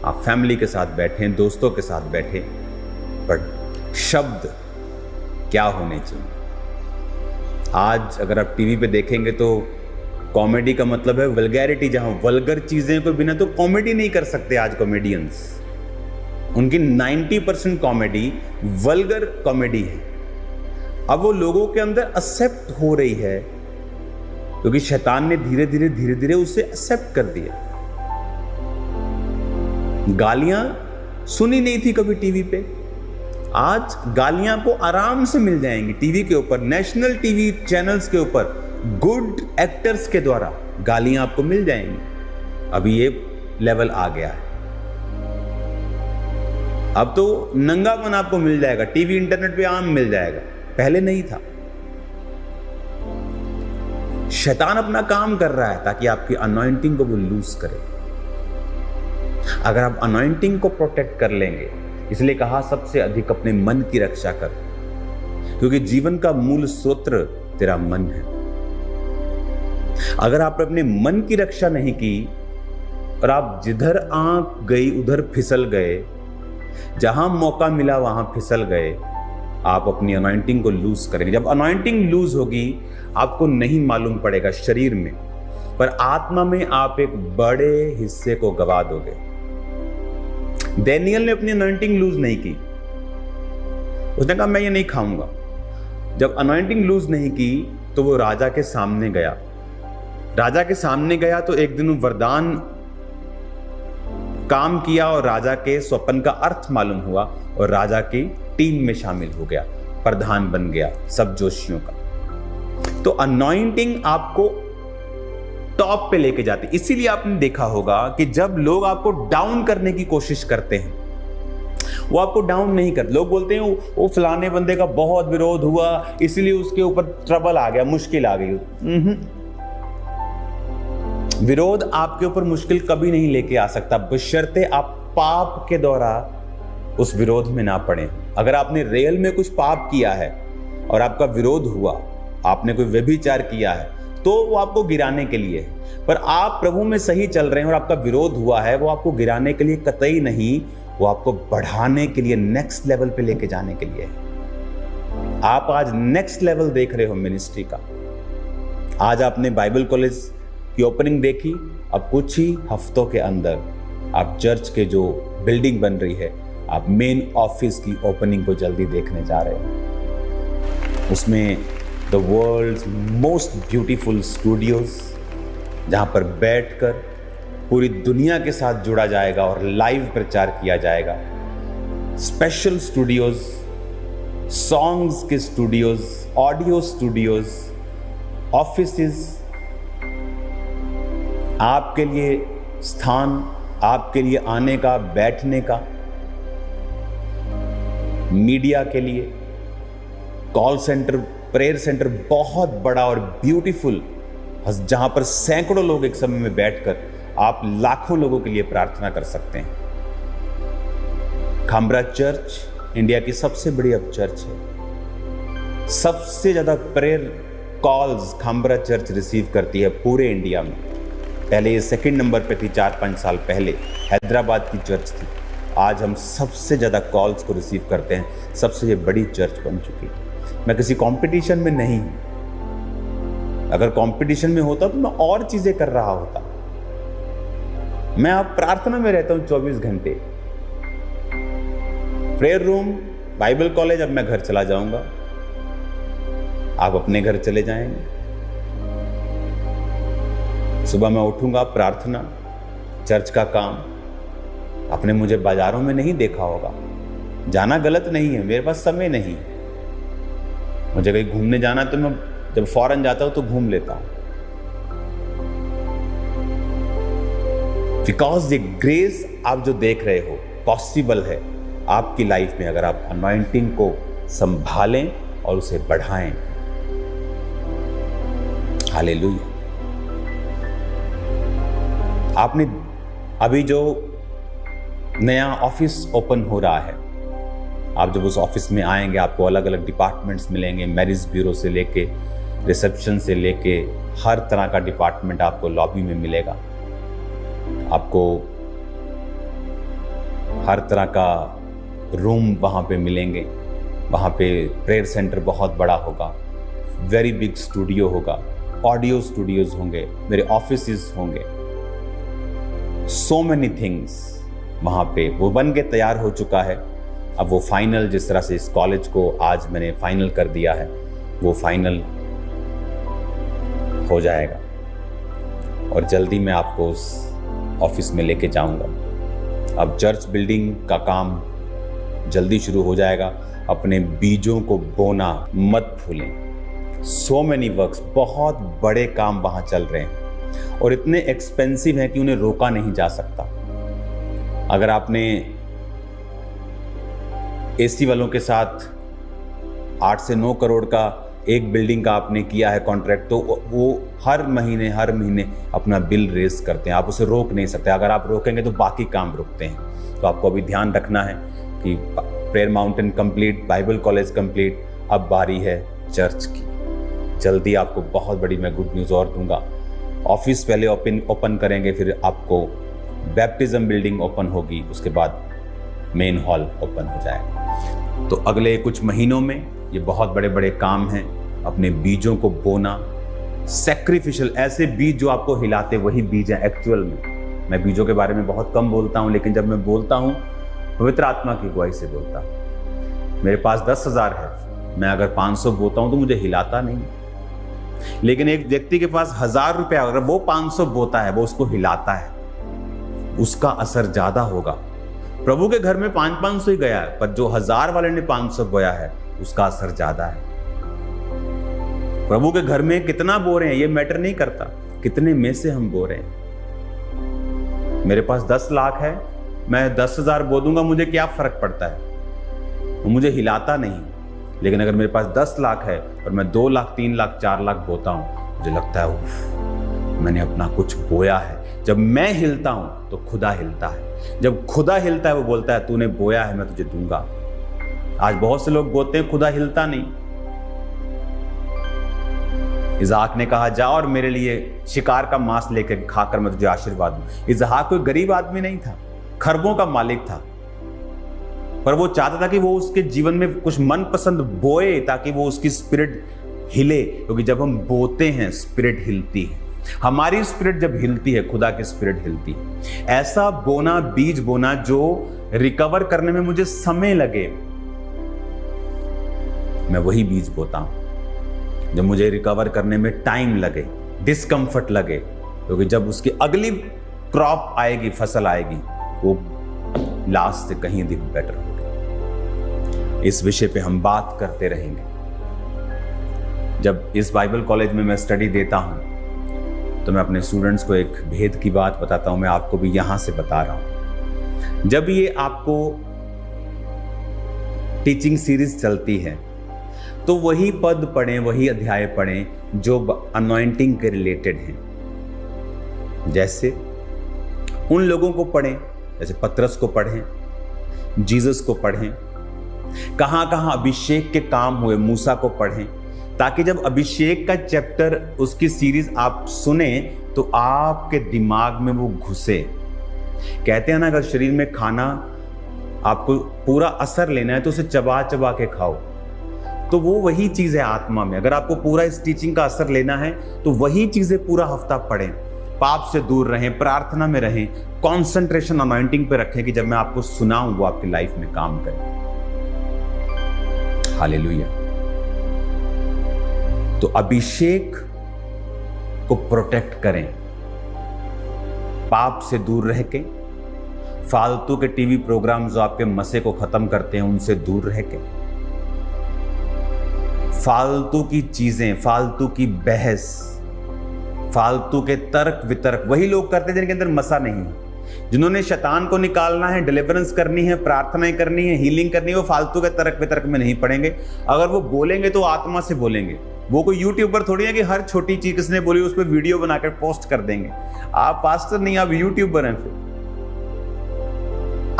[SPEAKER 1] आप फैमिली के साथ बैठें, दोस्तों के साथ बैठें, पर शब्द क्या होने चाहिए। आज अगर आप टीवी पे देखेंगे तो कॉमेडी का मतलब है वल्गैरिटी, जहां वल्गर चीजें को बिना तो कॉमेडी नहीं कर सकते। आज कॉमेडियंस, उनकी 90% कॉमेडी वल्गर कॉमेडी है। अब वो लोगों के अंदर एक्सेप्ट हो रही है क्योंकि शैतान ने धीरे धीरे उसे एक्सेप्ट कर दिया। गालियां सुनी नहीं थी कभी टीवी पे, आज गालियां को आराम से मिल जाएंगी टीवी के ऊपर, नेशनल टीवी चैनल्स के ऊपर गुड एक्टर्स के द्वारा गालियां आपको मिल जाएंगी। अभी ये लेवल आ गया है। अब तो नंगापन आपको मिल जाएगा, टीवी इंटरनेट पे आम मिल जाएगा, पहले नहीं था। शैतान अपना काम कर रहा है ताकि आपकी अनॉइंटिंग को वो लूज करे। अगर आप अनॉइंटिंग को प्रोटेक्ट कर लेंगे, इसलिए कहा सबसे अधिक अपने मन की रक्षा कर, क्योंकि जीवन का मूल स्रोत तेरा मन है। अगर आपने अपने मन की रक्षा नहीं की और आप जिधर आंख गई उधर फिसल गए, जहां मौका मिला वहां फिसल गए, आप अपनी अनॉइंटिंग को लूज करेंगे। जब अनॉइंटिंग लूज होगी आपको नहीं मालूम पड़ेगा शरीर में, पर आत्मा में आप एक बड़े हिस्से को गवा दोगे। डैनियल ने अपनी अनॉइंटिंग लूज नहीं की। उसने कहा मैं ये नहीं खाऊंगा। जब अनॉइंटिंग लूज नहीं की तो वो राजा के सामने गया। राजा के सामने गया तो एक दिन वरदान काम किया और राजा के स्वप्न का अर्थ मालूम हुआ और राजा की टीम में शामिल हो गया, प्रधान बन गया सब जोशियों का। तो अनॉइंटिंग आपको टॉप पे लेके जाती। इसीलिए आपने देखा होगा कि जब लोग आपको डाउन करने की कोशिश करते हैं, वो आपको डाउन नहीं करते। लोग बोलते हैं वो फलाने बंदे का बहुत विरोध हुआ इसलिए उसके ऊपर ट्रबल आ गया, मुश्किल आ गई। विरोध आपके ऊपर मुश्किल कभी नहीं लेके आ सकता, बशर्ते आप पाप के द्वारा उस विरोध में ना पड़े। अगर आपने रियल में कुछ पाप किया है और आपका विरोध हुआ, आपने कोई व्यभिचार किया है, तो वो आपको गिराने के लिए है। पर आप प्रभु में सही चल रहे हैं और आपका विरोध हुआ है, वो आपको गिराने के लिए कतई नहीं, वो आपको बढ़ाने के लिए, नेक्स्ट लेवल पे लेके जाने के लिए है। आप आज नेक्स्ट लेवल देख रहे हो मिनिस्ट्री का। आज आपने बाइबल कॉलेज की ओपनिंग देखी, अब कुछ ही हफ्तों के अंदर आप चर्च के जो बिल्डिंग बन रही है, आप मेन ऑफिस की ओपनिंग को जल्दी देखने जा रहे हैं। उसमें the world's most beautiful studios, जहां पर बैठकर पूरी दुनिया के साथ जुड़ा जाएगा और लाइव प्रचार किया जाएगा। स्पेशल स्टूडियोज, सॉन्ग्स के स्टूडियोज, ऑडियो स्टूडियोज, ऑफिसेस, आपके लिए स्थान, आपके लिए आने का, बैठने का, मीडिया के लिए, कॉल सेंटर, प्रेयर सेंटर बहुत बड़ा और ब्यूटीफुल, जहां पर सैकड़ों लोग एक समय में बैठकर आप लाखों लोगों के लिए प्रार्थना कर सकते हैं। खामरा चर्च इंडिया की सबसे बड़ी अब चर्च है। सबसे ज्यादा prayer calls Khamra church receive करती है पूरे इंडिया में। पहले ये सेकंड नंबर पे थी, 4-5 साल पहले हैदराबाद की चर्च थी। आज हम सबसे ज़्यादा कॉल्स को रिसीव करते हैं, सबसे ये बड़ी चर्च बन चुकी है। मैं किसी कंपटीशन में नहीं हूं। अगर कंपटीशन में होता तो मैं और चीज़ें कर रहा होता। मैं अब प्रार्थना में रहता हूं 24 घंटे। प्रेयर रूम, बाइबल कॉलेज, अब मैं घर चला जाऊंगा, आप अपने घर चले जाएंगे। सुबह मैं उठूंगा, प्रार्थना, चर्च का काम। आपने मुझे बाजारों में नहीं देखा होगा। जाना गलत नहीं है, मेरे पास समय नहीं। मुझे कहीं घूमने जाना तो मैं जब फॉरेन जाता हूं तो घूम लेता हूं। बिकॉज ये ग्रेस आप जो देख रहे हो पॉसिबल है आपकी लाइफ में, अगर आप अनॉइंटिंग को संभालें और उसे बढ़ाएं। हालेलुया। आपने अभी जो नया ऑफिस ओपन हो रहा है, आप जब उस ऑफिस में आएंगे आपको अलग अलग डिपार्टमेंट्स मिलेंगे। मैरिज ब्यूरो से लेके रिसेप्शन से लेके हर तरह का डिपार्टमेंट आपको लॉबी में मिलेगा। आपको हर तरह का रूम वहाँ पे मिलेंगे। वहाँ पे प्रेयर सेंटर बहुत बड़ा होगा, वेरी बिग स्टूडियो होगा, ऑडियो स्टूडियोज होंगे, मेरे ऑफिसेस होंगे। सो मैनी थिंग्स वहाँ पे वो बन के तैयार हो चुका है। अब वो फाइनल, जिस तरह से इस कॉलेज को आज मैंने फाइनल कर दिया है, वो फाइनल हो जाएगा और जल्दी मैं आपको उस ऑफिस में लेके जाऊंगा। अब चर्च बिल्डिंग का काम जल्दी शुरू हो जाएगा। अपने बीजों को बोना मत भूलें। सो मैनी वर्क्स, बहुत बड़े काम वहाँ चल रहे हैं और इतने एक्सपेंसिव हैं कि उन्हें रोका नहीं जा सकता। अगर आपने एसी वालों के साथ 8 से 9 करोड़ का एक बिल्डिंग का आपने किया है कॉन्ट्रैक्ट, तो वो हर महीने अपना बिल रेज करते हैं। आप उसे रोक नहीं सकते। अगर आप रोकेंगे तो बाकी काम रुकते हैं। तो आपको अभी ध्यान रखना है कि prayer mountain complete, Bible college complete, अब बारी है चर्च की। जल्दी आपको बहुत बड़ी मैं गुड न्यूज़ और दूंगा। ऑफिस पहले ओपन करेंगे, फिर आपको बैप्टिज्म बिल्डिंग ओपन होगी, उसके बाद मेन हॉल ओपन हो जाएगा। तो अगले कुछ महीनों में ये बहुत बड़े बड़े काम हैं। अपने बीजों को बोना, सैक्रिफिशियल, ऐसे बीज जो आपको हिलाते वही बीज हैं एक्चुअल में। मैं बीजों के बारे में बहुत कम बोलता हूँ, लेकिन जब मैं बोलता हूँ पवित्र आत्मा की अगुवाई से बोलता हूं। मेरे पास 10,000 है, मैं अगर 500 बोता हूं तो मुझे हिलाता नहीं, लेकिन एक व्यक्ति के पास 1,000 रुपया, अगर वो 500 बोता है, वो उसको हिलाता है, उसका असर ज्यादा होगा। प्रभु के घर में 500 ही गया है, पर जो 1,000 वाले ने 500 बोया है, उसका असर ज्यादा है। प्रभु के घर में कितना बो रहे हैं ये मैटर नहीं करता, कितने में से हम बो रहे हैं। मेरे पास 10 लाख है, मैं 10,000 बो दूंगा, मुझे क्या फर्क पड़ता है, वो मुझे हिलाता नहीं। लेकिन अगर मेरे पास 10 लाख है और मैं 2 लाख, 3 लाख, 4 लाख बोता हूं, मुझे लगता है उफ, मैंने अपना कुछ बोया है। जब मैं हिलता हूं तो खुदा हिलता है। जब खुदा हिलता है, वो बोलता है तूने बोया है, मैं तुझे दूंगा। आज बहुत से लोग बोलते हैं, खुदा हिलता नहीं। इज़हाक ने कहा, जा और मेरे लिए शिकार का मांस लेकर खाकर मैं तुझे आशीर्वाद दूं। इज़हाक कोई गरीब आदमी नहीं था, खरबों का मालिक था, पर वो चाहता था कि वो उसके जीवन में कुछ मनपसंद बोए, ताकि वो उसकी स्पिरिट हिले। क्योंकि जब हम बोते हैं, स्पिरिट हिलती है। हमारी स्पिरिट जब हिलती है, खुदा की स्पिरिट हिलती है। ऐसा बोना, बीज बोना जो रिकवर करने में मुझे समय लगे, मैं वही बीज बोता हूं। जब मुझे रिकवर करने में टाइम लगे, डिस्कंफर्ट लगे, क्योंकि जब उसकी अगली क्रॉप आएगी, फसल आएगी, वो लास्ट से कहीं अधिक बेटर होगी। इस विषय पे हम बात करते रहेंगे। जब इस बाइबल कॉलेज में मैं स्टडी देता हूं, तो मैं अपने स्टूडेंट्स को एक भेद की बात बताता हूं। मैं आपको भी यहां से बता रहा हूं। जब ये आपको टीचिंग सीरीज चलती है, तो वही पद पढ़ें, वही अध्याय पढ़ें जो अनॉइंटिंग के रिलेटेड हैं। जैसे उन लोगों को पढ़ें, जैसे पतरस को पढ़ें, जीसस को पढ़ें, कहां कहां अभिषेक के काम हुए, मूसा को पढ़ें, ताकि जब अभिषेक का चैप्टर, उसकी सीरीज आप सुने तो आपके दिमाग में वो घुसे। कहते हैं ना, अगर शरीर में खाना आपको पूरा असर लेना है तो उसे चबा चबा के खाओ। तो वो वही चीज है आत्मा में। अगर आपको पूरा इस टीचिंग का असर लेना है तो वही चीजें पूरा हफ्ता पढ़ें। पाप से दूर रहें, प्रार्थना में रहें, कंसंट्रेशन अनॉइंटिंग पे रखें कि जब मैं आपको सुनाऊं वो आपकी लाइफ में काम करे। हालेलुया। तो अभिषेक को प्रोटेक्ट करें, पाप से दूर रह के, फालतू के टीवी प्रोग्राम जो आपके मसे को खत्म करते हैं उनसे दूर रह के, फालतू की चीजें, फालतू की बहस, फालतू के तर्क वितर्क वही लोग करते हैं जिनके अंदर मसा नहीं है। जिन्होंने शैतान को निकालना है, डिलीवरेंस करनी है, प्रार्थनाएं करनी है, हीलिंग करनी है, वो फालतू के तर्क वितर्क में नहीं पड़ेंगे। अगर वो बोलेंगे तो आत्मा से बोलेंगे। वो कोई यूट्यूब पर थोड़ी है कि हर छोटी चीज किसने बोली उस पर वीडियो बनाकर पोस्ट कर देंगे। आप पास्टर नहीं, आप यूट्यूबर हैं। फिर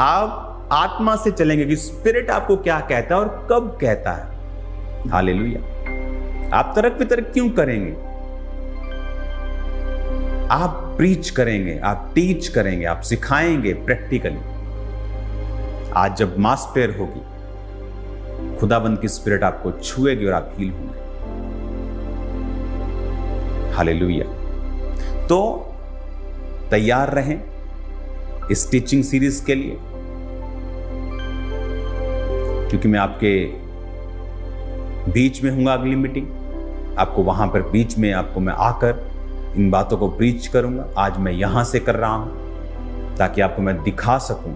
[SPEAKER 1] आप आत्मा से चलेंगे कि स्पिरिट आपको क्या कहता है और कब कहता है। हालेलुया। आप तर्क वितर्क क्यों करेंगे? आप प्रीच करेंगे, आप टीच करेंगे, आप सिखाएंगे प्रैक्टिकली। आज जब मास्पेयर होगी, खुदाबंद की स्पिरिट आपको छुएगी और आप हील होंगे। हालेलुया। तो तैयार रहें इस टीचिंग सीरीज के लिए, क्योंकि मैं आपके बीच में हूंगा। अगली मीटिंग आपको वहां पर बीच में आपको मैं आकर इन बातों को प्रीच करूंगा। आज मैं यहां से कर रहा हूं ताकि आपको मैं दिखा सकूं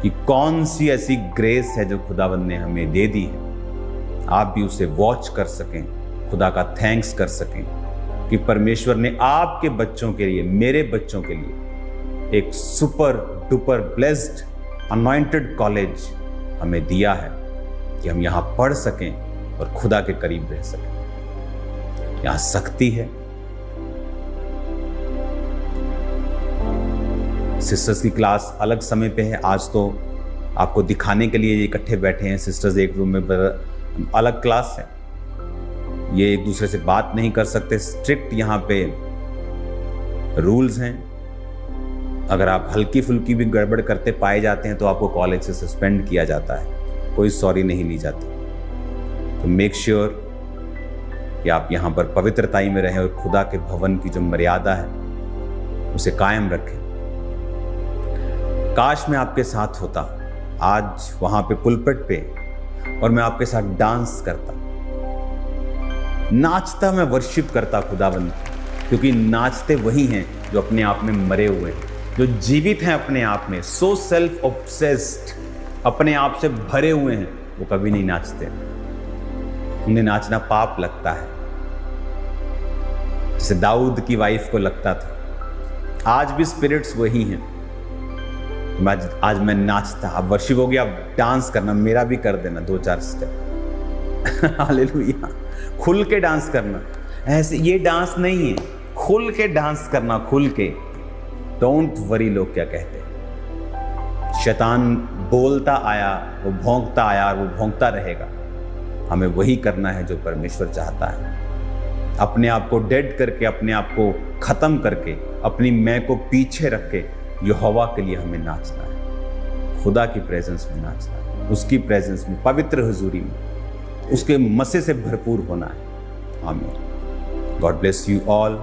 [SPEAKER 1] कि कौन सी ऐसी ग्रेस है जो खुदावंद ने हमें दे दी है। आप भी उसे वॉच कर सकें, खुदा का थैंक्स कर सकें कि परमेश्वर ने आपके बच्चों के लिए, मेरे बच्चों के लिए एक super duper blessed anointed college हमें दिया है कि हम यहां पढ़ सकें और खुदा के करीब रह सकें। यहां शक्ति है। सिस्टर्स की क्लास अलग समय पे है। आज तो आपको दिखाने के लिए इकट्ठे बैठे हैं सिस्टर्स एक रूम में, अलग क्लास है। ये एक दूसरे से बात नहीं कर सकते। स्ट्रिक्ट यहाँ पे रूल्स हैं। अगर आप हल्की फुल्की भी गड़बड़ करते पाए जाते हैं तो आपको कॉलेज से सस्पेंड किया जाता है, कोई सॉरी नहीं ली जाती। तो मेक श्योर कि आप यहाँ पर पवित्रताई में रहें और खुदा के भवन की जो मर्यादा है उसे कायम रखें। काश मैं आपके साथ होता आज वहाँ पे पुलपिट पे और मैं आपके साथ डांस करता, नाचता, मैं वर्शिप करता खुदाबंद, क्योंकि नाचते वही हैं जो अपने आप में मरे हुए हैं, जो जीवित हैं अपने आप में, सो सेल्फ ऑब्सेस्ड, अपने आप से भरे हुए हैं, वो कभी नहीं नाचते। उन्हें नाचना पाप लगता है, जैसे दाऊद की वाइफ को लगता था। आज भी स्पिरिट्स वही हैं। आज मैं नाचता, अब वर्शिप हो गया, अब डांस करना, मेरा भी कर देना 2-4 स्टेप। हालेलुया। खुल के डांस करना, ऐसे ये डांस नहीं है, खुल के डांस करना, खुल के। डोंट वरी लोग क्या कहते हैं। शैतान बोलता आया, वो भौंकता आया और वो भौंकता रहेगा। हमें वही करना है जो परमेश्वर चाहता है। अपने आप को डेड करके, अपने आप को खत्म करके, अपनी मैं को पीछे रख के यहोवा के लिए हमें नाचना है, खुदा की प्रेजेंस में नाचना है, उसकी प्रेजेंस में, पवित्र हुजूरी में, उसके मसे से भरपूर होना है। आमीन। God bless you all.